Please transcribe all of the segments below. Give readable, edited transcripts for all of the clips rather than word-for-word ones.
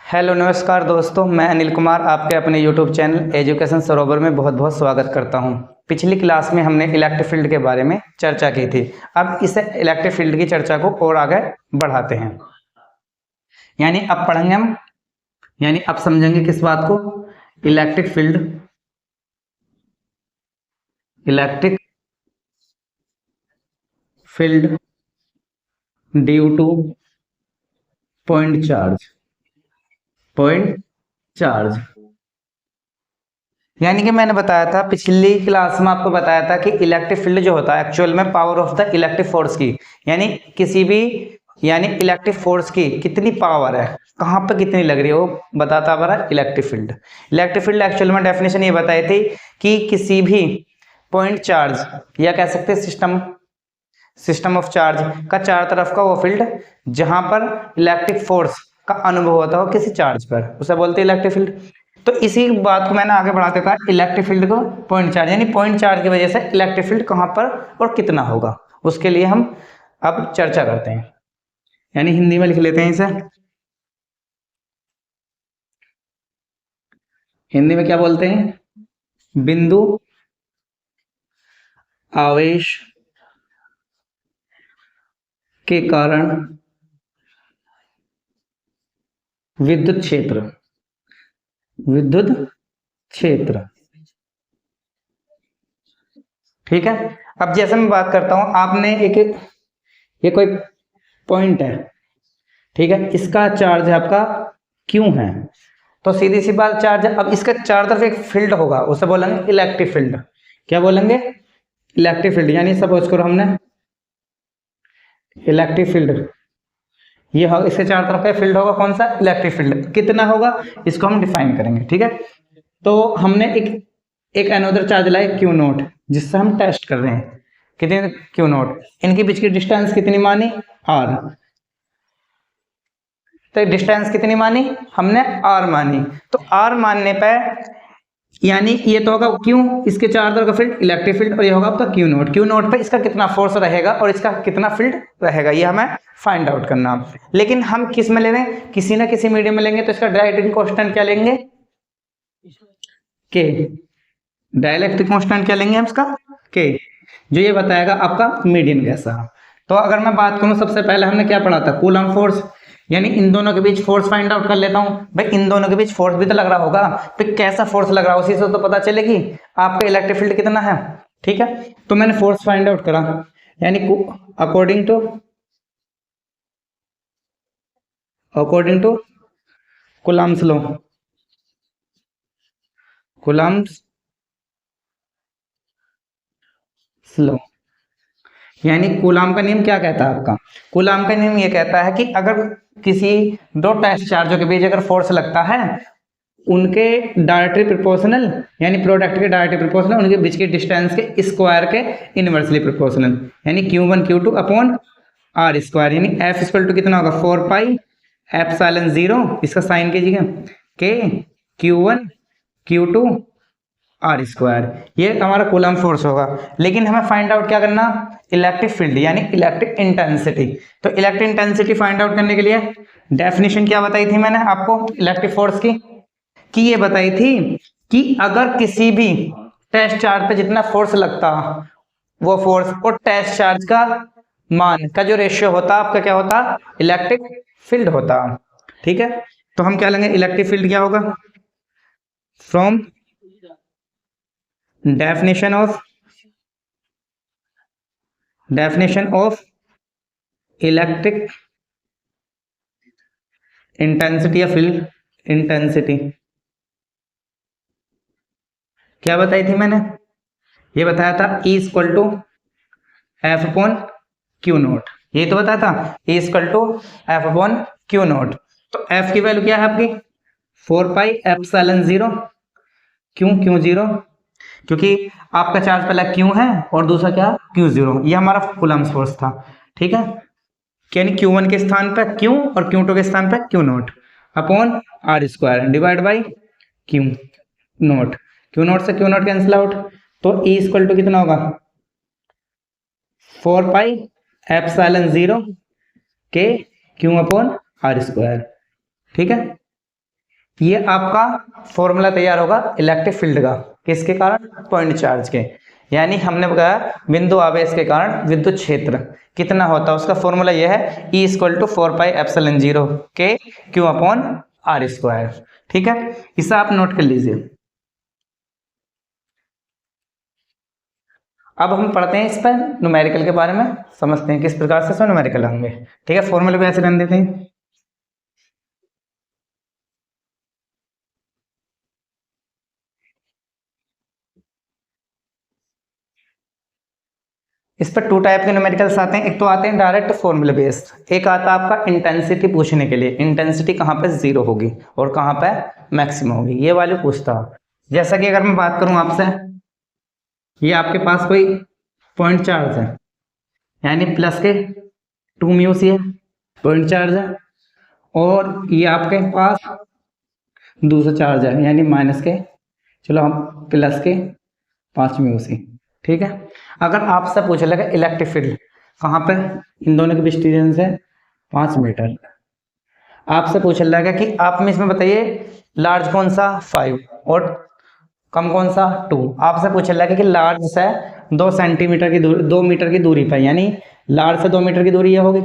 Hello नमस्कार दोस्तों, मैं अनिल कुमार आपके अपने यूट्यूब चैनल एजुकेशन सरोवर में बहुत बहुत स्वागत करता हूं। पिछली क्लास में हमने इलेक्ट्रिक फील्ड के बारे में चर्चा की थी। अब इसे इलेक्ट्रिक फील्ड की चर्चा को और आगे बढ़ाते हैं, यानी अब पढ़ेंगे हम, यानी अब समझेंगे किस बात को, electric field, electric field due two point charge. यानी कि मैंने बताया था पिछली क्लास में, आपको बताया था कि इलेक्ट्रिक फील्ड जो होता है एक्चुअल में power of the electric force की, यानी किसी भी, यानी इलेक्ट्रिक फोर्स की कितनी पावर है, कहाँ पे कितनी लग रही है, वो बताता हमारा electric field. Electric field actual में डेफिनेशन ये बताई थी कि किसी भी पॉइंट चार्ज, या कह सकते हैं सिस्टम ऑफ चार्ज का चार तरफ का वो फील्ड जहां पर इलेक्ट्रिक फोर्स का अनुभव होता हो किसी चार्ज पर, उसे बोलते हैं इलेक्ट्रिक फील्ड। तो इसी बात को मैंने आगे बढ़ाते कहा इलेक्ट्रिक फील्ड को पॉइंट चार्ज, यानी पॉइंट चार्ज की वजह से इलेक्ट्रिक फील्ड कहां पर और कितना होगा, उसके लिए हम अब चर्चा करते हैं। यानी हिंदी में लिख लेते हैं इसे, हिंदी में क्या बोलते हैं, बिंदु आवेश के कारण विद्युत क्षेत्र। ठीक है। अब जैसे मैं बात करता हूं, आपने एक, ये कोई पॉइंट है, ठीक है, इसका चार्ज है आपका क्यों है, तो सीधी सी बात चार्ज है। अब इसका चार तरफ एक फील्ड होगा, उसे बोलेंगे इलेक्ट्रिक फील्ड। क्या बोलेंगे, इलेक्ट्रिक फील्ड। यानी सपोज करो हमने इलेक्ट्रिक फील्ड, ये होगा, इसके चार तरफ का फील्ड होगा, कौन सा, इलेक्ट्रिक फील्ड। कितना होगा इसको हम डिफाइन करेंगे, ठीक है। तो हमने एक एनोदर चार्ज लाया क्यू नोट, जिससे हम टेस्ट कर रहे हैं कितने, क्यू नोट, इनके बीच की डिस्टेंस कितनी मानी, आर। तो डिस्टेंस कितनी मानी हमने, आर मानी। तो आर मानने पर, यानी ये तो होगा क्यू, इसके चार तरफ का फील्ड इलेक्ट्रिक फील्ड, और ये होगा आपका क्यू नोट। क्यू नोट पे इसका कितना फोर्स रहेगा और इसका कितना फील्ड रहेगा, ये हमें फाइंड आउट करना। लेकिन हम किस में ले रहे हैं, किसी ना किसी मीडियम में लेंगे, तो इसका डाइलेक्ट्रिक कांस्टेंट क्या लेंगे, के। डाइलेक्ट्रिक कांस्टेंट क्या लेंगे हम इसका, के, जो ये बताएगा आपका मीडियम कैसा। तो अगर मैं बात करूं, सबसे पहले हमने क्या पढ़ा था, कूलम फोर्स, यानी इन दोनों के बीच फोर्स फाइंड आउट कर लेता हूं। भाई इन दोनों के बीच फोर्स भी तो लग रहा होगा, तो कैसा फोर्स लग रहा है उसी से तो पता चलेगी आपका इलेक्ट्रिक फील्ड कितना है, ठीक है। तो मैंने फोर्स फाइंड आउट करा, यानी according to Coulomb's law, Coulomb's law, यानी कूलाम का नियम क्या कहता है आपका, कूलाम का नियम ये कहता है कि अगर किसी दो टेस्ट चार्जों के बीच अगर फोर्स लगता है, उनके डायरेक्टली प्रोपोर्शनल, यानी प्रोडक्ट के डायरेक्टली प्रोपोर्शनल, उनके बीच की डिस्टेंस के स्क्वायर के इनवर्सली प्रोपोर्शनल, यानी Q1 Q2 upon R square. यानी F इक्वल टू कितना होगा, 4 पाई एप्सिलॉन 0, इसका साइन कीजिएगा, के Q1 Q2 आर स्क्वायर, ये हमारा कूलम फोर्स होगा। लेकिन हमें फाइंड आउट क्या करना, इलेक्ट्रिक फील्ड, यानी इलेक्ट्रिक इंटेंसिटी। तो इलेक्ट्रिक इंटेंसिटी फाइंड आउट करने के लिए डेफिनेशन क्या बताई थी मैंने आपको इलेक्ट्रिक फोर्स की, कि ये बताई थी कि अगर किसी भी टेस्ट चार्ज पे जितना फोर्स लगता, वो फोर्स और टेस्ट चार्ज का मान का जो रेशियो होता आपका क्या होता, इलेक्ट्रिक फील्ड होता, ठीक है। तो हम क्या लेंगे, इलेक्ट्रिक फील्ड क्या होगा, from definition of electric intensity या field intensity, क्या बताई थी मैंने, ये बताया था E equal to F upon q naught, ये तो बताया था E equal to F upon q naught. तो F की वैल्यू क्या है आपकी, 4 पाई एप्सिलॉन 0, क्यों 0, क्योंकि आपका चार्ज पहला क्यू है और दूसरा क्या, Q0, ये हमारा कूलम्स फोर्स था, ठीक है। यानी Q1 के स्थान पर क्यू और Q2 के स्थान पर q naught upon R square divide by q naught, q naught से क्यू नोट कैंसिल आउट, तो E इक्वल टू कितना होगा, 4 पाई एप्सिलॉन 0 के क्यू अपॉन आर स्क्वायर, ठीक है। ये आपका फॉर्मूला तैयार होगा इलेक्ट्रिक फील्ड का, किसके कारण? पॉइंट चार्ज के। यानी हमने बताया बिंदु आवेश के कारण विद्युत क्षेत्र कितना होता है, उसका फॉर्मूला यह है E इक्वल टू 4πε0 के Q अपॉन R स्क्वायर। ठीक है, इसे आप नोट कर लीजिए। अब हम पढ़ते हैं इस पर न्यूमेरिकल के बारे में, समझते हैं किस प्रकार से इसमें न्यूमेरिकल होंगे। ठीक है, फॉर्मूले पे ऐसे रन देते हैं। इस पर टू टाइप के न्यूमेरिकल्स आते हैं। एक तो आते हैं डायरेक्ट फॉर्मूला बेस्ड, एक आता है आपका इंटेंसिटी पूछने के लिए, इंटेंसिटी कहाँ पे जीरो होगी और कहाँ पे मैक्सिमम होगी, ये वाली पूछता। जैसा कि अगर मैं बात करूं आपसे, ये आपके पास कोई पॉइंट चार्ज है, यानी प्लस के 2 म्यू सी है, पॉइंट चार्ज है, और ये आपके पास दूसरा चार्ज है यानी माइनस के, चलो हम प्लस के 5 म्यू सी। ठीक है, अगर आपसे पूछ लगा इलेक्ट्रिक फील्ड कहाँ पे, इन दोनों के बीच डिस्टेंस है 5 मीटर। आपसे पूछ लगा कि आप में इसमें बताइए लार्ज कौन सा 5 और कम कौन सा 2। आपसे पूछ लगा कि लार्ज से 2 सेंटीमीटर की दूरी, 2 मीटर की दूरी पर, यानी लार्ज से 2 मीटर की दूरी ये होगी,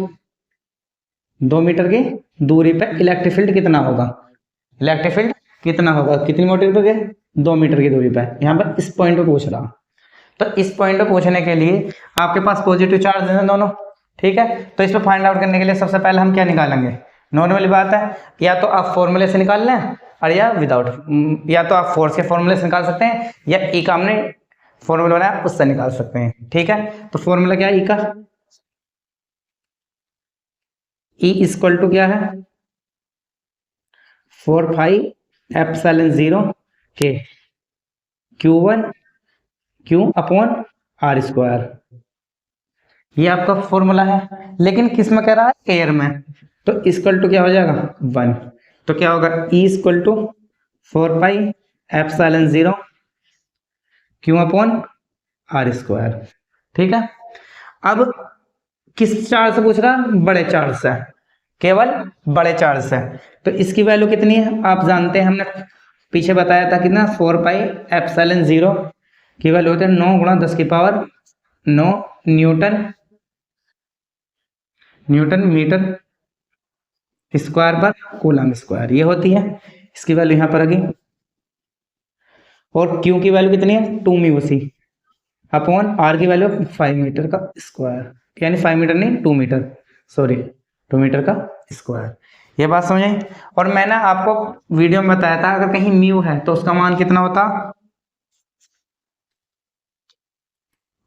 2 मीटर की दूरी पर इलेक्ट्रिक फील्ड कितना होगा, इलेक्ट्रिक फील्ड कितना होगा, कितनी मीटर पे, 2 मीटर की दूरी पर। यहाँ पर इस पॉइंट पे पूछ रहा, तो इस पॉइंट पे पूछने के लिए आपके पास पॉजिटिव चार्ज है दोनों। ठीक है, तो इस पर फाइंड आउट करने के लिए सबसे पहले हम क्या निकालेंगे, नॉर्मली बात है, या तो आप फॉर्मूले से निकाल लें और या विदाउट, या तो आप फोर्स के फॉर्मूले से निकाल सकते हैं या ई का हमने फॉर्मूला बनाया उससे निकाल सकते हैं। ठीक है, तो फॉर्मूला क्या है ई का, ई इक्वल टू क्या है 4πε0 के Q1 Q upon R square, ये आपका फॉर्मूला है। लेकिन किस में कह रहा है, एयर में, तो इक्वल टू क्या हो जाएगा 1, तो क्या होगा E equal to 4πε0 Q upon R square. ठीक है, अब किस चार्ज से पूछ रहा है, बड़े चार्ज से, केवल बड़े चार्ज से। तो इसकी वैल्यू कितनी है आप जानते हैं, हमने पीछे बताया था कितना, 4πε0 की वैल्यू होती है 9 × 10⁻9 न्यूटन, न्यूटन मीटर स्क्वायर पर कूलम स्क्वायर, ये होती है। इसकी वैल्यू यहाँ पर आ गई। और क्यू की वैल्यू कितनी है 2 म्यू सी अपॉन आर की वैल्यू 5 मीटर का स्क्वायर, यानी 5 मीटर नहीं 2 मीटर, सॉरी 2 मीटर का स्क्वायर। ये बात समझे। और मैंने आपको वीडियो में बताया था अगर कहीं म्यू है तो उसका मान कितना होता,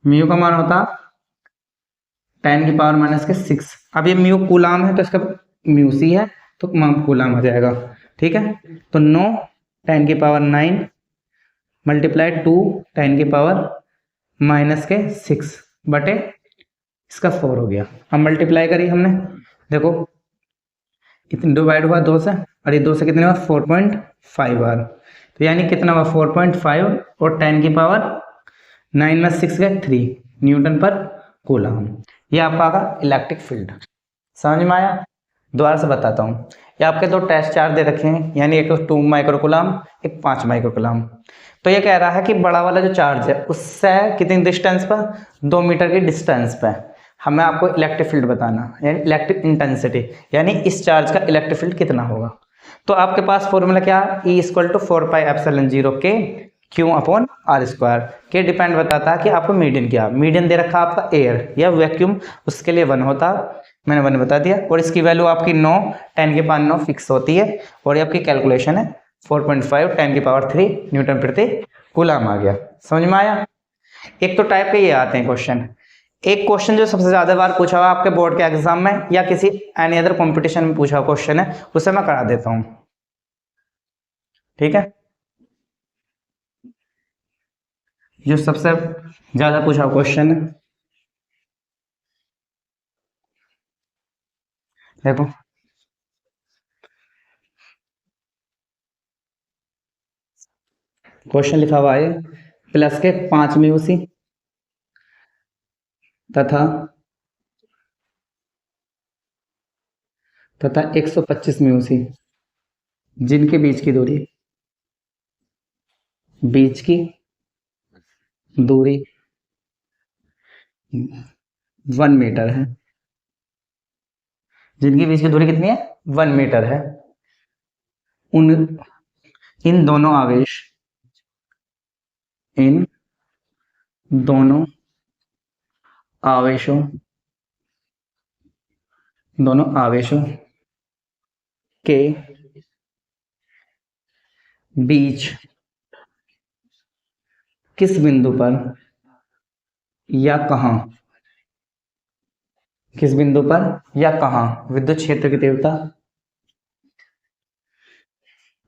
म्यू का मान होता 10⁻⁻⁶। अब ये म्यू कूलाम है तो इसका म्यू सी है तो कूलाम आ जाएगा। ठीक है, तो 9 10⁻⁹ मल्टीप्लाई 2 10⁻⁻⁶ बटे इसका 4 हो गया। अब मल्टीप्लाई करी हमने, देखो इतनी डिवाइड हुआ 2 से, और ये 2 से कितने हुआ 4.5 बार, तो यानी कितना हुआ 4.5 और 10⁻⁹ में 6 गए 3 न्यूटन पर कूलम। ये आपका आगा इलेक्ट्रिक फील्ड। समझ में आया? दोबारा से बताता हूँ, ये आपके दो टेस्ट चार्ज दे रखे हैं, यानी एक 2 माइक्रोकूलम एक 5 माइक्रोकूलम। तो ये कह रहा है कि बड़ा वाला जो चार्ज है उससे कितनी डिस्टेंस पर, 2 मीटर की डिस्टेंस पर हमें आपको इलेक्ट्रिक फील्ड बताना, यानी इलेक्ट्रिक इंटेंसिटी, यानी इस चार्ज का इलेक्ट्रिक फील्ड कितना होगा। तो आपके पास फॉर्मूला क्या है, E इक्वल टू 4πε0 के Q अपॉन R स्क्वायर। के डिपेंड बताता है कि आपको मीडियन क्या, मीडियन दे रखा आपका एयर या वैक्यूम, उसके लिए 1 होता, मैंने 1 बता दिया। और इसकी वैल्यू आपकी 9 10⁻⁹ फिक्स होती है, और ये आपकी कैलकुलेशन है 4.5 10⁻³ न्यूटन प्रति कूलम आ गया। समझ में आया? एक तो टाइप के ये आते हैं क्वेश्चन। एक क्वेश्चन जो सबसे ज्यादा बार पूछा हुआ आपके बोर्ड के एग्जाम में या किसी एनी अदर कंपटीशन में पूछा हुआ क्वेश्चन है, उसे मैं करा देता हूं। ठीक है, जो सबसे ज्यादा पूछा हुआ क्वेश्चन है, देखो क्वेश्चन लिखा हुआ है प्लस के 5 म्यू सी तथा 125 म्यू सी जिनके बीच की दूरी, बीच की दूरी 1 मीटर है, जिनकी बीच की दूरी कितनी है 1 मीटर है, उन इन दोनों आवेश, इन दोनों आवेशों, दोनों आवेशों के बीच किस बिंदु पर या कहां, किस बिंदु पर या कहां विद्युत क्षेत्र की तीव्रता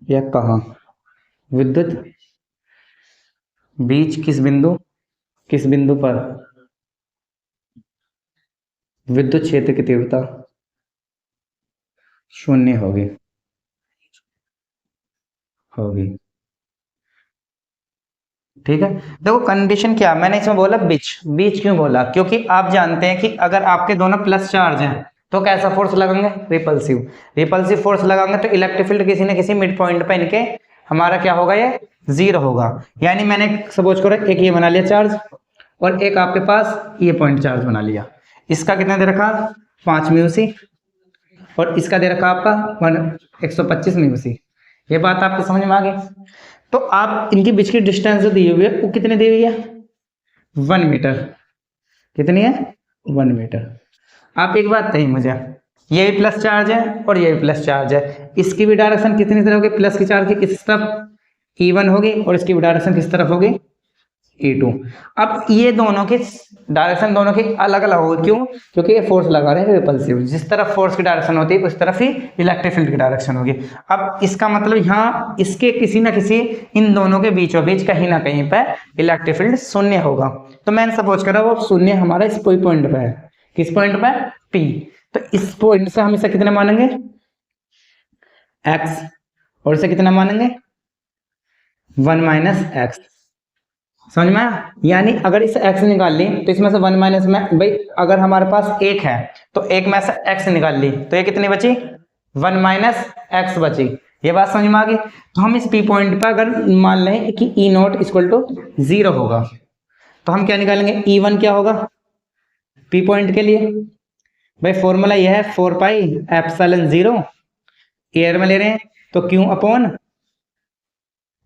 या कहां विद्युत बीच किस बिंदु पर विद्युत क्षेत्र की तीव्रता शून्य होगी, ठीक है। देखो कंडीशन क्या, मैंने इसमें बोला बीच क्यों बोला, क्योंकि आप जानते हैं कि अगर आपके दोनों प्लस चार्ज हैं तो कैसा फोर्स लगाएंगे, रिपल्सिव फोर्स लगाएंगे, तो इलेक्ट्रिक फील्ड किसी न किसी मिड पॉइंट पे इनके हमारा क्या होगा, ये 0 होगा। यानी मैंने सपोज करो एक ये बना लिया चार्ज और एक आपके पास ये पॉइंट चार्ज बना लिया, इसका कितना दे रखा 5 म्यू और इसका दे रखा आपका 125 म्यू। ये बात आपको समझ में आ गई। तो आप इनके बीच की डिस्टेंस जो दी हुई है वो कितनी दी हुई है 1 मीटर, कितनी है 1 मीटर। आप एक बात कही मुझे, ये भी प्लस चार्ज है और ये भी प्लस चार्ज है, इसकी भी डायरेक्शन कितनी तरफ होगी, प्लस की चार्ज की इस तरफ E1 होगी और इसकी भी डायरेक्शन किस तरफ होगी E2। अब ये दोनों की डायरेक्शन दोनों की अलग अलग होगी, क्यों, क्योंकि ये फोर्स लगा रहे हैं रिपल्सिव, जिस तरफ फोर्स की डायरेक्शन होती है उस तरफ ही इलेक्ट्रिक फील्ड की डायरेक्शन होगी। अब इसका मतलब यहाँ इसके किसी ना किसी इन दोनों के बीचों बीच कहीं ना कहीं पर इलेक्ट्रिक फील्ड शून्य होगा। तो मैंने सपोज करा वो शून्य हमारा इस पॉइंट पे है, किस पॉइंट पे P। तो इस पॉइंट से हम इसे कितना मानेंगे x और इसे कितना मानेंगे 1 माइनस एक्स, समझ में आया। यानी अगर इसे x निकाल ली तो इसमें से 1 माइनस में भाई अगर हमारे पास एक है तो एक में से x निकाल ली तो ये कितनी बची 1 माइनस एक्स बची। ये बात समझ में आ गई। तो हम इस P पॉइंट पर अगर मान लें कि E नॉट इक्वल टू 0 होगा तो हम क्या निकालेंगे E1 क्या होगा P पॉइंट के लिए, भाई फॉर्मूला यह है 4 पाई एप्सिलॉन 0 एयर में ले रहे हैं तो Q upon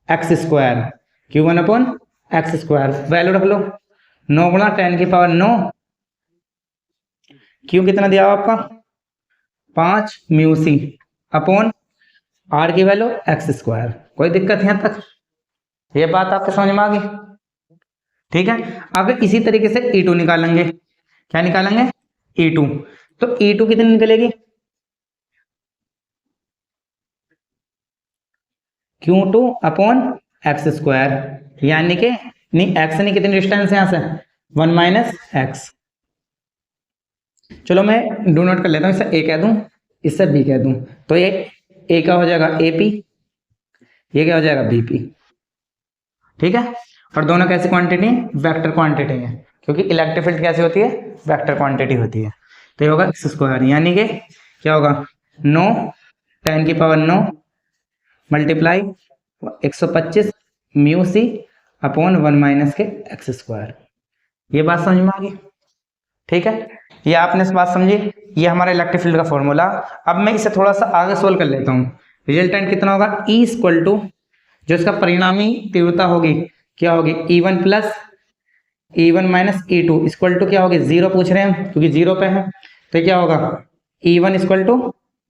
x square, Q1 upon x square, value रख लो 9 गुणा 10 की पावर 9, Q कितना दिया हुआ आपका 5 म्यू सी अपॉन R की वैल्यू एक्स स्क्वायर। कोई दिक्कत यहाँ तक, ये बात आपके समझ में आ गई, ठीक है। अब इसी तरीके से E2 निकालेंगे, क्या निकालेंगे E2, तो E2 कितनी निकलेगी Q2 अपॉन एक्स स्क्वायर, यानी कि नहीं एक्स नहीं कितनी डिस्टेंस है यहाँ से 1 माइनस एक्स। चलो मैं डू नोट कर लेता हूँ, इससे ए कह दूं इससे बी कह दूं, तो ये ए का हो जाएगा AP, ये क्या हो जाएगा BP, ठीक है। और दोनों कैसी क्वांटिटी वेक्टर क्वांटिटी है, क्योंकि इलेक्ट्रिक फील्ड कैसी होती है वेक्टर क्वांटिटी होती है। तो ये होगा एक्स स्क्वायर, यानी कि क्या होगा 9 10 की power 9 multiply 125 mu C upon 1 minus के एक्स स्क्वायर। ये बात समझ में आ गई, ठीक है। ये आपने इस बात समझी, ये हमारा इलेक्ट्रिक फील्ड का फॉर्मूला। अब मैं इसे थोड़ा सा आगे सोल्व कर लेता हूँ। रिजल्टेंट कितना होगा E इक्वल टू जो इसका परिणामी तीव्रता होगी क्या होगी E1 plus E1 minus E2 equal to क्या होगी 0 पूछ रहे हैं क्योंकि 0 पे है, तो क्या होगा E1 इक्वल टू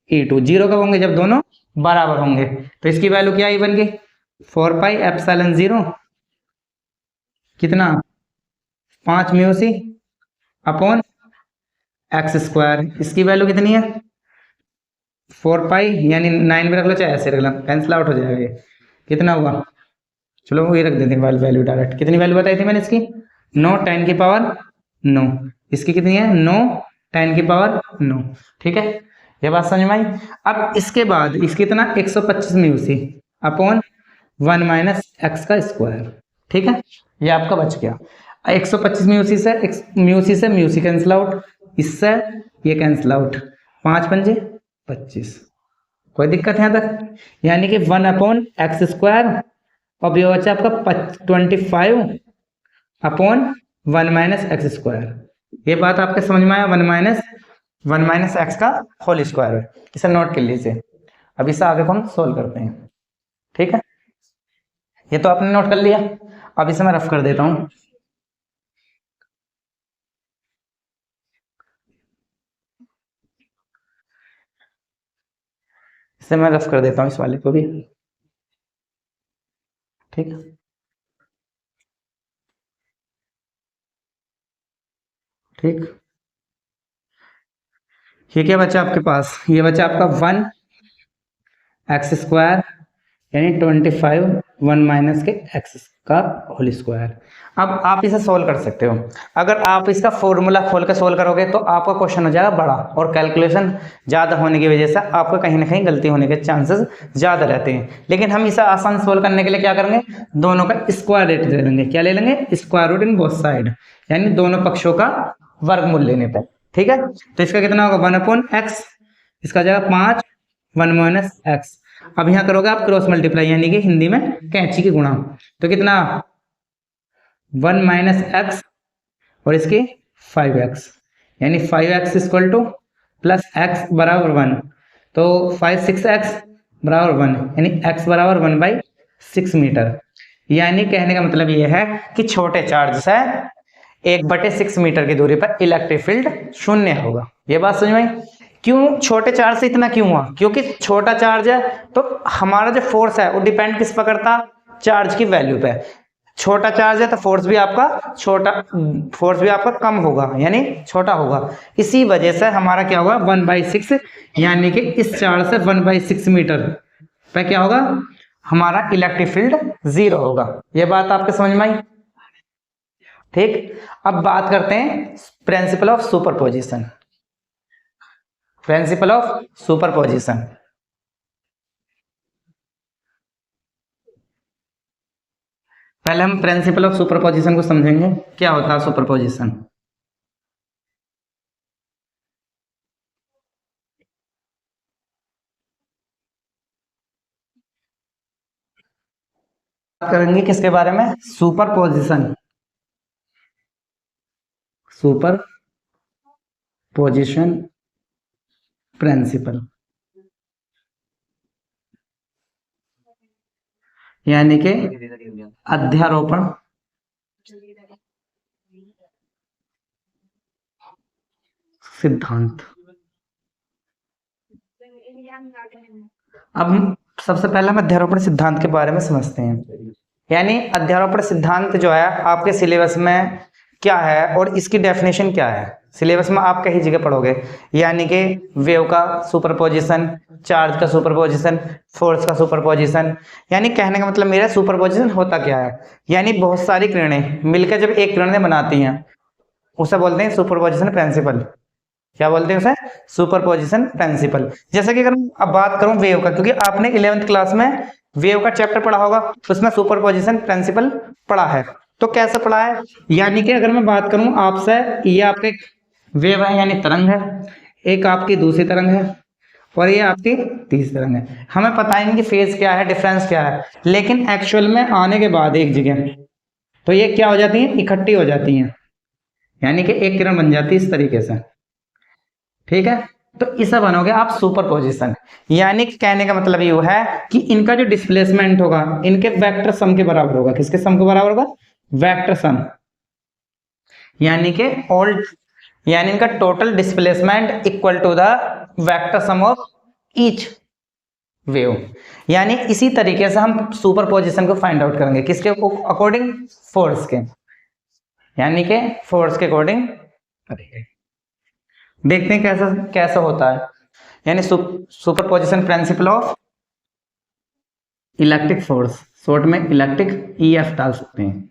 E2। 0 कब होंगे जब दोनों बराबर होंगे, तो इसकी वैल्यू क्या E1 की 4 पाई एप्सिलॉन 0 कितना 5 mu C upon x square, इसकी वैल्यू कितनी है 4 पाई, यानी 9 भी रख लो चाहे ऐसे रख लो कैंसिल आउट हो जाएगा। ये कितना हुआ, चलो वो ये रख देते हैं वैल्यू डायरेक्ट। कितनी वैल्यू बताई थी मैंने इसकी 9 10 की पावर 9, इसकी कितनी है 9 10 की पावर 9, ठीक है। ये बात समझ में आई। अब इसके बाद इसकी कितना 125 mu C upon 1 minus x का स्क्वायर, ठीक है। ये आपका बच गया 125 म्यू सी कैंसिल आउट, इससे ये कैंसिल आउट 5 पंजे 25, कोई दिक्कत है यहाँ तक? यानी कि 1/x² और ये बचा आपका 25 अपॉन 1 - x²। ये बात आपके समझ में आया? 1 - x का होल स्क्वायर। इसे नोट कर लीजिए। अब इसे आगे को हम सोल्व करते हैं। ठीक है, ये तो आपने नोट कर लिया। अब इसे मैं रफ कर देता हूं। इसे मैं रफ कर देता हूं इस वाले को भी। ठीक है, ठीक। ये क्या बचा आपके पास? ये बचा आपका 1 x² यानी 25 1 - के x का होल स्क्वायर। अब आप इसे सोल्व कर सकते हो। अगर आप इसका फॉर्मूला खोल कर सोल्व करोगे तो आपका क्वेश्चन हो जाएगा बड़ा, और कैलकुलेशन ज़्यादा होने की वजह से आपको कहीं ना कहीं गलती होने के चांसेस ज़्यादा रहते हैं। लेकिन हम इसे आसान सोल्व करने के लिए क्या करेंगे? दोनों का स्क्वायर रूट ले लेंगे। क्या ले लेंगे? Square root in both side, यानी दोनों पक्षों का वर्गमूल लेने पर। ठीक है, तो इसका कितना होगा? 1/x। इसका जाएगा 5 1 - x। अब यहाँ करोगे आप क्रॉस मल्टीप्लाई, यानी कि हिंदी में कैंची की गुणा। तो कितना? 1 - x और इसकी 5x, यानी 5x equal two plus x बराबर 1। तो 5 6x बराबर 1, यानी x बराबर 1/6 मीटर। यानी कहने का मतलब ये है कि छोटे चार्ज से 1/6 मीटर की दूरी पर इलेक्ट्रिक फील्ड 0 होगा। ये बात समझ में आई? क्यों छोटे चार्ज से इतना क्यों हुआ? क्योंकि छोटा चार्ज है तो हमारा जो फोर्स है वो डिपेंड किस पर करता? चार्ज की वैल्यू पे। छोटा चार्ज है तो फोर्स भी आपका कम होगा, यानी छोटा होगा। इसी वजह से हमारा क्या होगा? 1/6, यानी कि इस चार्ज से 1/6 मीटर पे क्या होगा? हमारा इलेक्ट्रिक फील्ड 0 होगा। यह बात आपके समझ में आई? ठीक। अब बात करते हैं principle of superposition. Principle of superposition. पहले हम प्रिंसिपल ऑफ सुपरपोजिशन को समझेंगे। क्या होता है सुपरपोजिशन? बात करेंगे किसके बारे में? सुपरपोजिशन। सुपरपोजिशन प्रिंसिपल, यानी कि अध्यारोपण सिद्धांत। अब हम सबसे पहले हम अध्यारोपण सिद्धांत के बारे में समझते हैं। यानी अध्यारोपण सिद्धांत जो है आपके सिलेबस में क्या है और इसकी डेफिनेशन क्या है, सिलेबस में आप कई जगह पढ़ोगे। यानी कि वेव का सुपरपोजिशन, चार्ज का सुपरपोजिशन, फोर्स का सुपरपोजिशन। यानी कहने का मतलब मेरा सुपरपोजिशन होता क्या है? यानी बहुत सारी किरणें मिलकर जब एक किरण बनाती हैं उसे बोलते हैं सुपरपोजिशन प्रिंसिपल। क्या बोलते हैं उसे? Superposition principle. जैसे कि अगर अब बात करूं वेव का, क्योंकि आपने 11th क्लास में वेव का चैप्टर पढ़ा होगा, उसमें सुपरपोजिशन प्रिंसिपल पढ़ा है। तो कैसे पढ़ा है? यानी कि अगर मैं बात करूं आपसे, ये आपके वेव है यानी तरंग है, एक आपकी दूसरी तरंग है और ये आपकी तीसरी तरंग है। हमें पता है इनकी फेज क्या है, डिफरेंस क्या है, लेकिन एक्चुअल में आने के बाद एक जगह तो ये क्या हो जाती है? इकट्ठी हो जाती हैं, यानी कि एक किरण बन जाती है इस तरीके से। ठीक है, तो इसे बनोगे आप सुपरपोजिशन। यानी कहने का मतलब ये है कि इनका जो डिस्प्लेसमेंट होगा इनके वेक्टर सम के बराबर होगा। किसके सम के बराबर होगा? Vector sum. यानी कि ऑल, यानी इनका total displacement equal to the vector sum of each wave. यानी इसी तरीके से हम सुपरपोजिशन को फाइंड आउट करेंगे। किसके अकॉर्डिंग? फोर्स के, यानी कि फोर्स के अकॉर्डिंग करेंगे। देखते हैं कैसा कैसा होता है। यानी superposition principle of electric force, short में इलेक्ट्रिक ईएफ डाल सकते हैं।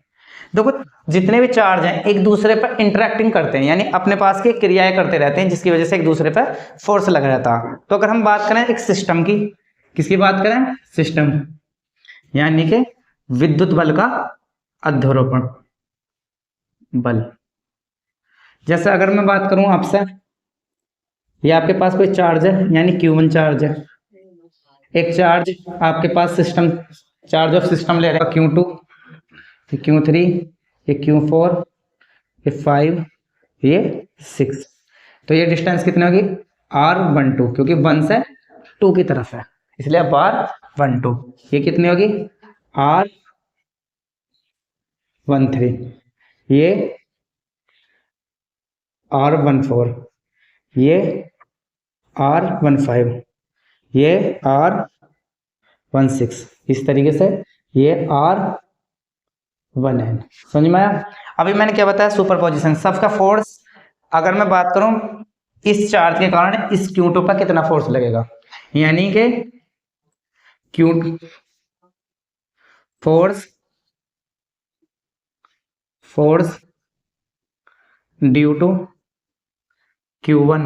देखो जितने भी चार्ज हैं एक दूसरे पर इंटरेक्टिंग करते हैं, यानी अपने पास की क्रियाएं करते रहते हैं जिसकी वजह से एक दूसरे पर फोर्स लगा रहता है। तो अगर हम बात करें एक सिस्टम की, किसकी बात करें? सिस्टम, यानी कि विद्युत बल का अध्यारोपण बल। जैसे अगर मैं बात करूं आपसे, ये आपके पास कोई चार्ज है यानी Q1 चार्ज है, एक चार्ज आपके पास सिस्टम, चार्ज ऑफ सिस्टम ले रहेगा Q2, ये Q3, ये Q4, ये 5, ये 6। तो ये डिस्टेंस कितनी होगी R12, क्योंकि 1 से 2 की तरफ है इसलिए R12। ये कितनी होगी R13, ये R14, ये R15, ये R16, इस तरीके से ये R1n। समझ में आया? अभी मैंने क्या बताया, सुपरपोजिशन। सबका फोर्स अगर मैं बात करूं इस चार्ज के कारण इस Q2 पर कितना फोर्स लगेगा, यानी कि Q force due to Q1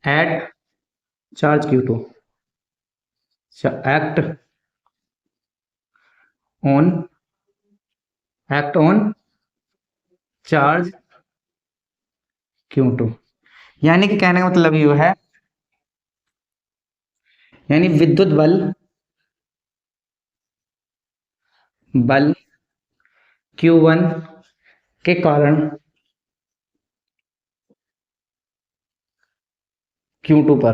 at charge Q2 act on charge Q2। यानी कि कहने का मतलब ये है, यानी विद्युत बल Q1 के कारण Q2 पर,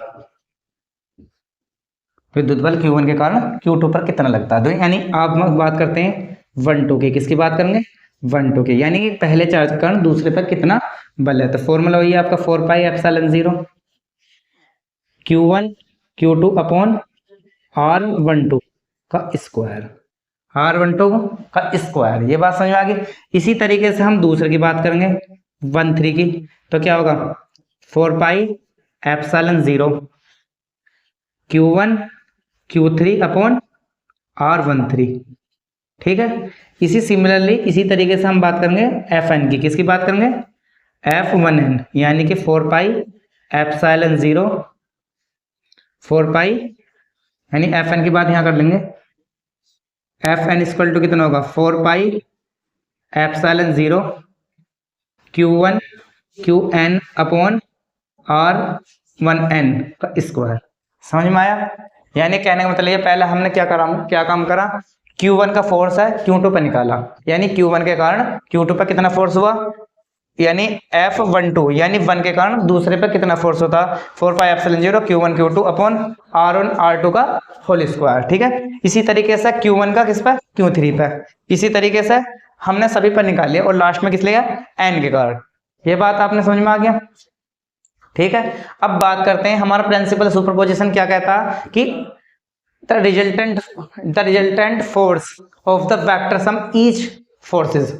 विद्युत बल Q1 के कारण Q2 पर कितना लगता है। तो यानी आप बात करते हैं 1-2 की, किसकी बात करेंगे 1-2 की, यानी कि पहले चार्ज के कारण दूसरे पर कितना बल है। तो फॉर्मूला वही है आपका 4πε0 Q1 Q2 अपॉन R12 का स्क्वायर, R12 का स्क्वायर। ये बात समझ में आ गई। इसी तरीके से हम दूसरे की बात करेंगे 1-3 की, तो क्या होगा 4πε0 Q1 Q3 अपॉन R13। ठीक है। इसी सिमिलरली इसी तरीके से हम बात करेंगे Fn की, किसकी बात करेंगे F1n, यानी कि 4πε0 4π, यानी Fn की बात यहां कर लेंगे, Fn इक्वल टू कितना होगा 4πε0 Q1 Qn अपॉन R1n का स्क्वायर। समझ में आया? यानी कहने का मतलब ये, पहले हमने क्या काम करा, Q1 का फोर्स है Q2 पर निकाला, यानी Q1 के कारण Q2 पर कितना फोर्स हुआ, यानी F12, यानी 1 के कारण दूसरे पर कितना फोर्स होता 4πε0 Q1 Q2 upon R1 R2 का होल स्क्वायर। ठीक है। इसी तरीके से Q1 का किस पर Q3 पर, इसी तरीके से हमने सभी पर निकाल लिया और लास्ट में किस लिया N के कारण। ये बात आपने समझ में आ गया? ठीक है। अब बात करते हैं, हमारा प्रिंसिपल सुपरपोजिशन क्या कहता कि the resultant force of the vector some each forces,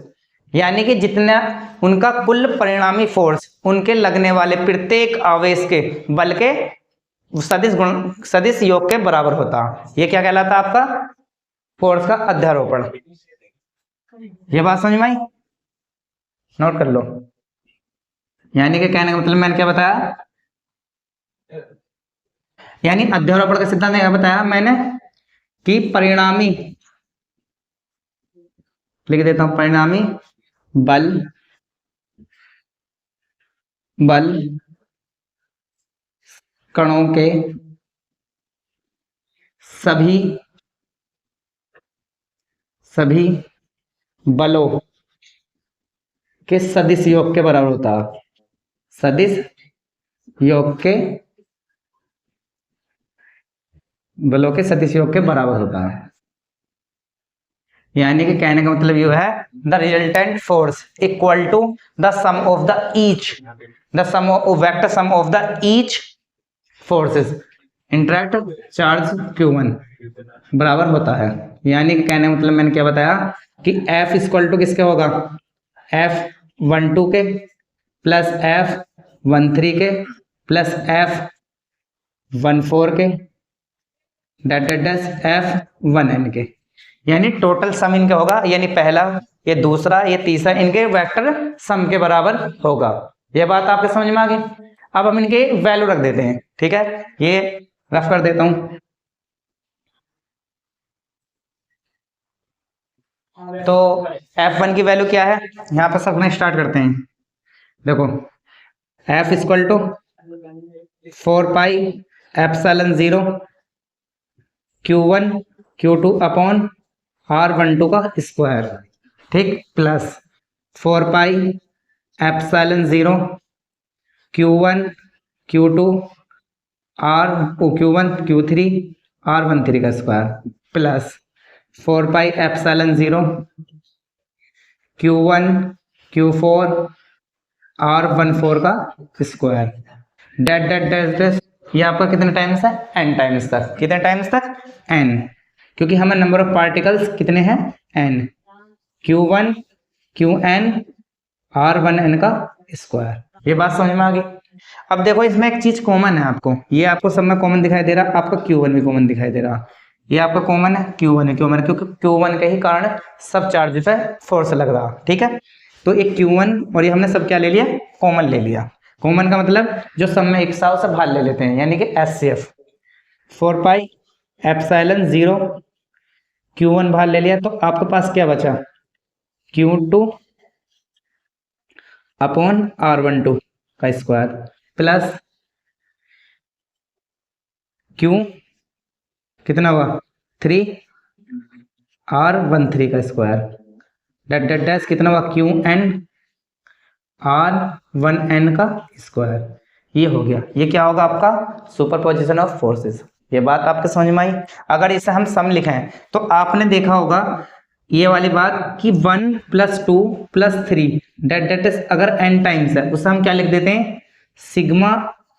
यानी कि जितना उनका कुल परिणामी फोर्स उनके लगने वाले प्रत्येक आवेश के बल के सदिश योग के बराबर होता। ये क्या कहलाता आपका फोर्स का अध्यारोपण। ये बात समझ में आई? नोट कर लो। यानी कि कहने का मतलब मैंने क्या बताया, यानी अध्यारोपण का सिद्धांत क्या बताया मैंने कि परिणामी, लिख देता हूं, परिणामी बल कणों के सभी बलों के सदिश योग के बराबर होता है, सदिश योग के बलों के सदिश योग के बराबर होता है। यानी कि कहने का मतलब ये है, the resultant force equal to the sum of the each forces interact charge Q1 बराबर होता है। यानी कि कहने का मतलब मैंने क्या बताया कि F इक्वल टू किसके होगा, F12 के प्लस F13 के प्लस F14 के F1n के, यानी टोटल सम इनका होगा, यानी पहला ये दूसरा ये तीसरा इनके वेक्टर सम के बराबर होगा। ये बात आपके समझ में आ गई? अब हम इनके वैल्यू रख देते हैं। ठीक है, ये रफ कर देता हूं। तो F1 की वैल्यू क्या है, यहां पर सबने स्टार्ट करते हैं। देखो F equal to 4πε0 Q1 Q2 upon R12 का स्क्वायर, ठीक, plus 4 pi epsilon 0 Q1 Q2 Q1 Q3 R13 का square plus 4 pi epsilon 0 Q1 Q4 R14 का square, dot dot dot dot, ये आपका कितने टाइम्स है, n टाइम्स तक। कितने टाइम्स तक, n, क्योंकि हमें नंबर ऑफ पार्टिकल्स कितने हैं, n, Q1 Qn R1n का स्क्वायर। ये बात समझ में आ गई। अब देखो इसमें एक चीज कॉमन है आपको, ये आपको सब में कॉमन दिखाई दे रहा, आपका Q1 भी कॉमन दिखाई दे रहा, ये आपका कॉमन है, Q1 है, Q1 है, क्योंकि Q1 के ही कारण सब चार्ज पे फोर्स लग रहा, ठीक है। तो एक Q1 और ये हमने सब क्या ले लिया, कॉमन ले लिया। कॉमन का मतलब जो सब में एक साथ से बाहर ले लेते हैं, यानी कि HCF। 4 पाई एप्सिलॉन 0 Q1 बाहर ले लिया, तो आपके पास क्या बचा, Q2 अपॉन R12 का स्क्वायर प्लस Q कितना हुआ 3 R13 का स्क्वायर, डेट डेट डैश कितना हुआ Qn R1n का स्क्वायर। ये हो गया, ये क्या होगा आपका सुपरपोजिशन ऑफ फोर्सेस। ये बात आपके समझ में आई। अगर इसे हम सम लिखें तो आपने देखा होगा ये वाली बात कि 1 + 2 + 3 डेट इज अगर n टाइम्स है उसे हम क्या लिख देते हैं, सिग्मा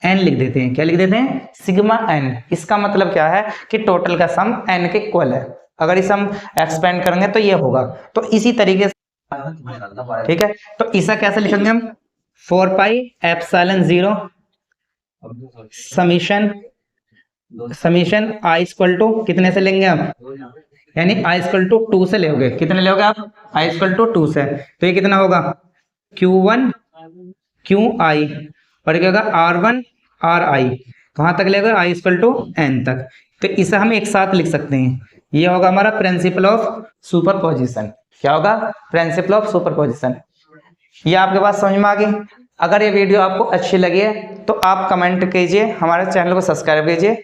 n लिख देते हैं। क्या लिख देते हैं, सिग्मा n। इसका मतलब क्या है कि टोटल का सम n के इक्वल है। अगर इसे हम एक्सपेंड करेंगे तो ये होगा। तो इसी तरीके से, ठीक है, तो इसे कैसे लिखेंगे हम, 4 pi epsilon 0 summation i equal to कितने से लेंगे आप, यानी i इक्वल टू 2 से लोगे। कितने लोगे आप, i इक्वल टू 2 से, तो ये कितना होगा Q1 Qi और क्या होगा R1 Ri, कहाँ तक लेगा, i इक्वल टू n तक। तो इसे हम एक साथ लिख सकते हैं, ये होगा हमारा प्रिंसिपल ऑफ सुपरपोजिशन। क्या होगा, प्रिंसिपल ऑफ सुपरपोजिशन। ये आपके पास समझ में आ गई। अगर ये वीडियो आपको अच्छी लगी है तो आप कमेंट कीजिए, हमारे चैनल को सब्सक्राइब कीजिए।